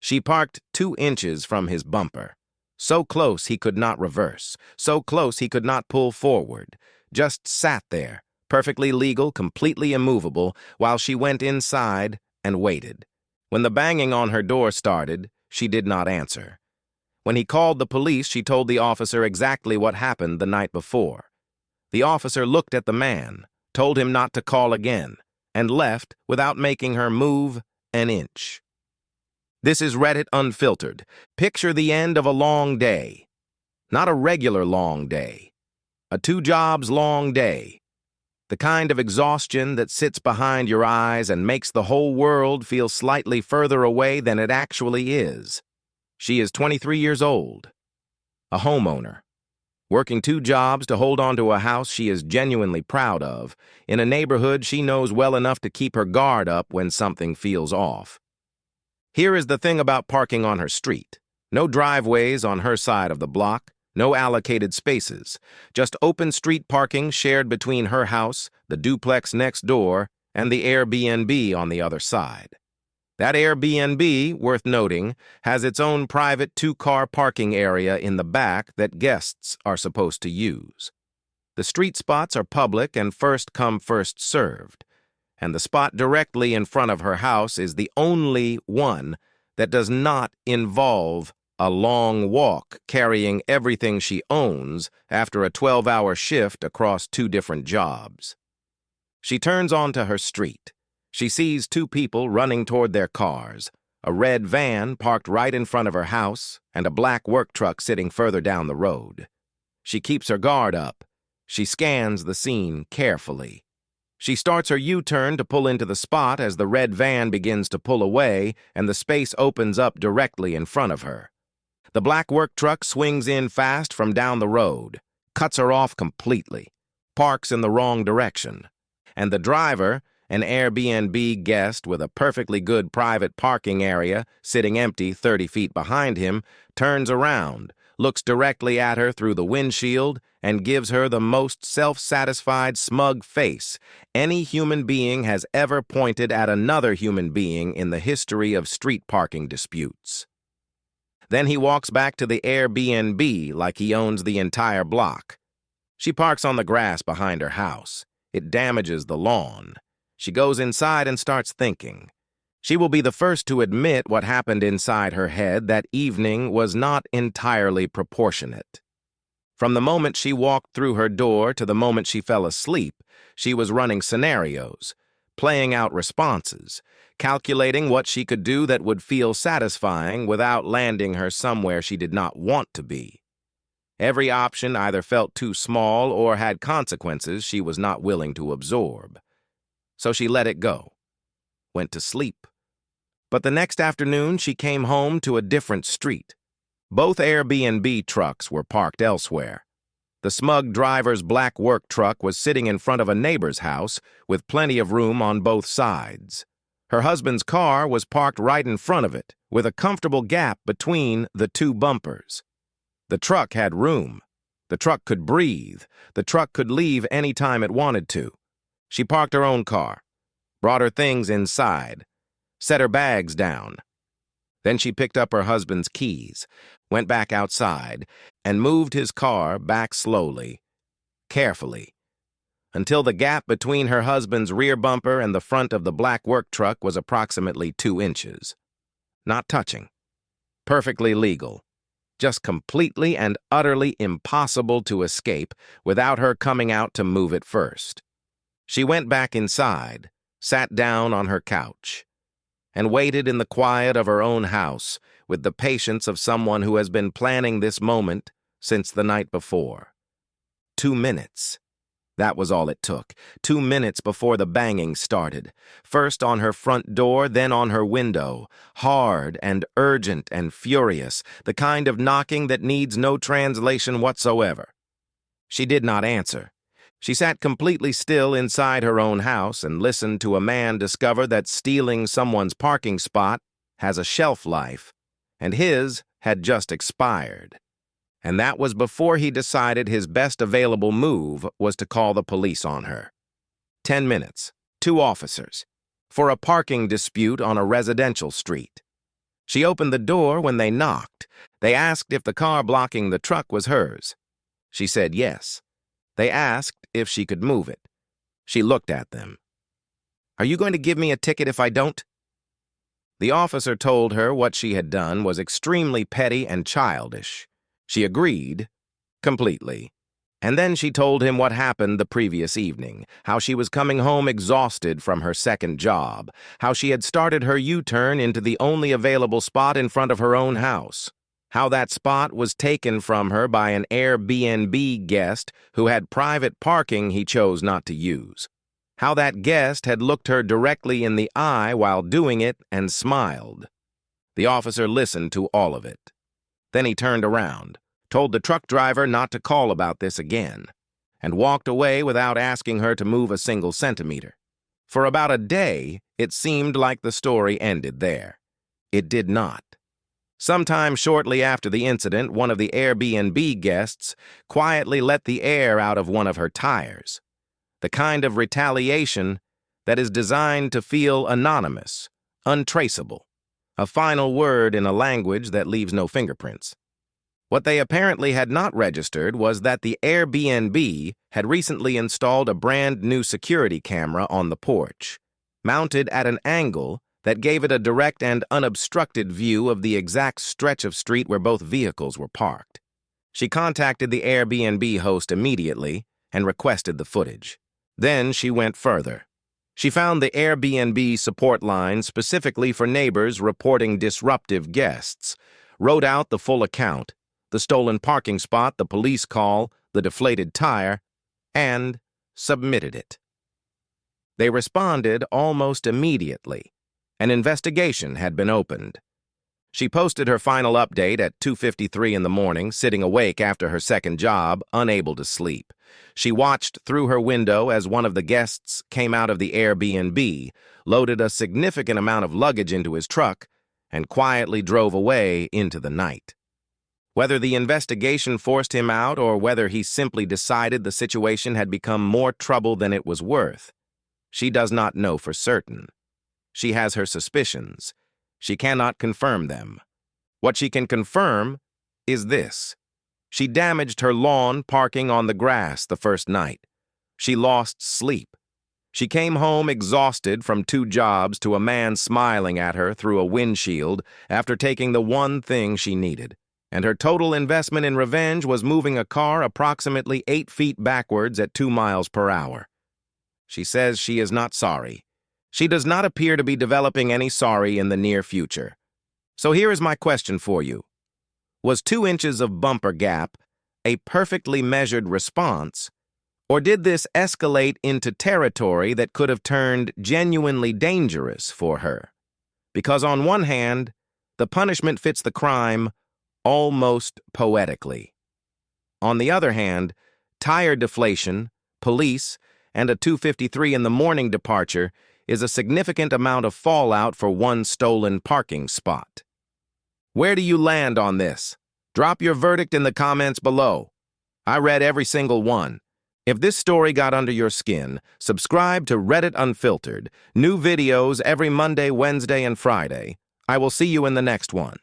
She parked 2 inches from his bumper. So close he could not reverse, so close he could not pull forward. Just sat there, perfectly legal, completely immovable, while she went inside and waited. When the banging on her door started, she did not answer. When he called the police, she told the officer exactly what happened the night before. The officer looked at the man, told him not to call again, and left without making her move an inch. This is Reddit Unfiltered. Picture the end of a long day. Not a regular long day. A 2 jobs long day. The kind of exhaustion that sits behind your eyes and makes the whole world feel slightly further away than it actually is. She is 23 years old, a homeowner, working 2 jobs to hold on to a house she is genuinely proud of, in a neighborhood she knows well enough to keep her guard up when something feels off. Here is the thing about parking on her street. No driveways on her side of the block, no allocated spaces, just open street parking shared between her house, the duplex next door, and the Airbnb on the other side. That Airbnb, worth noting, has its own private 2-car parking area in the back that guests are supposed to use. The street spots are public and first come, first served, and the spot directly in front of her house is the only one that does not involve a long walk carrying everything she owns after a 12-hour shift across 2 different jobs. She turns onto her street. She sees 2 people running toward their cars, a red van parked right in front of her house, and a black work truck sitting further down the road. She keeps her guard up. She scans the scene carefully. She starts her U-turn to pull into the spot as the red van begins to pull away and the space opens up directly in front of her. The black work truck swings in fast from down the road, cuts her off completely, parks in the wrong direction, and the driver, an Airbnb guest with a perfectly good private parking area sitting empty 30 feet behind him, turns around, looks directly at her through the windshield, and gives her the most self-satisfied, smug face any human being has ever pointed at another human being in the history of street parking disputes. Then he walks back to the Airbnb like he owns the entire block. She parks on the grass behind her house. It damages the lawn. She goes inside and starts thinking. She will be the first to admit what happened inside her head that evening was not entirely proportionate. From the moment she walked through her door to the moment she fell asleep, she was running scenarios, playing out responses, calculating what she could do that would feel satisfying without landing her somewhere she did not want to be. Every option either felt too small or had consequences she was not willing to absorb. So she let it go, went to sleep. But the next afternoon she came home to a different street. Both Airbnb trucks were parked elsewhere. The smug driver's black work truck was sitting in front of a neighbor's house with plenty of room on both sides. Her husband's car was parked right in front of it, with a comfortable gap between the 2 bumpers. The truck had room. The truck could breathe. The truck could leave any time it wanted to. She parked her own car, brought her things inside, set her bags down. Then she picked up her husband's keys, went back outside, and moved his car back slowly, carefully, until the gap between her husband's rear bumper and the front of the black work truck was approximately 2 inches. Not touching. Perfectly legal. Just completely and utterly impossible to escape without her coming out to move it first. She went back inside, sat down on her couch, and waited in the quiet of her own house with the patience of someone who has been planning this moment since the night before. 2 minutes. That was all it took. 2 minutes before the banging started. First on her front door, then on her window. Hard and urgent and furious, the kind of knocking that needs no translation whatsoever. She did not answer. She sat completely still inside her own house and listened to a man discover that stealing someone's parking spot has a shelf life, and his had just expired. And that was before he decided his best available move was to call the police on her. 10 minutes, 2 officers, for a parking dispute on a residential street. She opened the door when they knocked. They asked if the car blocking the truck was hers. She said yes. They asked if she could move it. She looked at them. "Are you going to give me a ticket if I don't?" The officer told her what she had done was extremely petty and childish. She agreed completely. And then she told him what happened the previous evening, how she was coming home exhausted from her second job, how she had started her U-turn into the only available spot in front of her own house, how that spot was taken from her by an Airbnb guest who had private parking he chose not to use, how that guest had looked her directly in the eye while doing it and smiled. The officer listened to all of it. Then he turned around, told the truck driver not to call about this again, and walked away without asking her to move a single centimeter. For about a day, it seemed like the story ended there. It did not. Sometime shortly after the incident, one of the Airbnb guests quietly let the air out of one of her tires, the kind of retaliation that is designed to feel anonymous, untraceable, a final word in a language that leaves no fingerprints. What they apparently had not registered was that the Airbnb had recently installed a brand new security camera on the porch, mounted at an angle that gave it a direct and unobstructed view of the exact stretch of street where both vehicles were parked. She contacted the Airbnb host immediately and requested the footage. Then she went further. She found the Airbnb support line specifically for neighbors reporting disruptive guests, wrote out the full account, the stolen parking spot, the police call, the deflated tire, and submitted it. They responded almost immediately. An investigation had been opened. She posted her final update at 2:53 in the morning, sitting awake after her second job, unable to sleep. She watched through her window as one of the guests came out of the Airbnb, loaded a significant amount of luggage into his truck, and quietly drove away into the night. Whether the investigation forced him out or whether he simply decided the situation had become more trouble than it was worth, she does not know for certain. She has her suspicions. She cannot confirm them. What she can confirm is this. She damaged her lawn parking on the grass the first night. She lost sleep. She came home exhausted from 2 jobs to a man smiling at her through a windshield after taking the one thing she needed. And her total investment in revenge was moving a car approximately 8 feet backwards at 2 miles per hour. She says she is not sorry. She does not appear to be developing any sorry in the near future. So here is my question for you. Was 2 inches of bumper gap a perfectly measured response, or did this escalate into territory that could have turned genuinely dangerous for her? Because on one hand, the punishment fits the crime almost poetically. On the other hand, tire deflation, police, and a 2:53 in the morning departure is a significant amount of fallout for one stolen parking spot. Where do you land on this? Drop your verdict in the comments below. I read every single one. If this story got under your skin, subscribe to Reddit Unfiltered. New videos every Monday, Wednesday, and Friday. I will see you in the next one.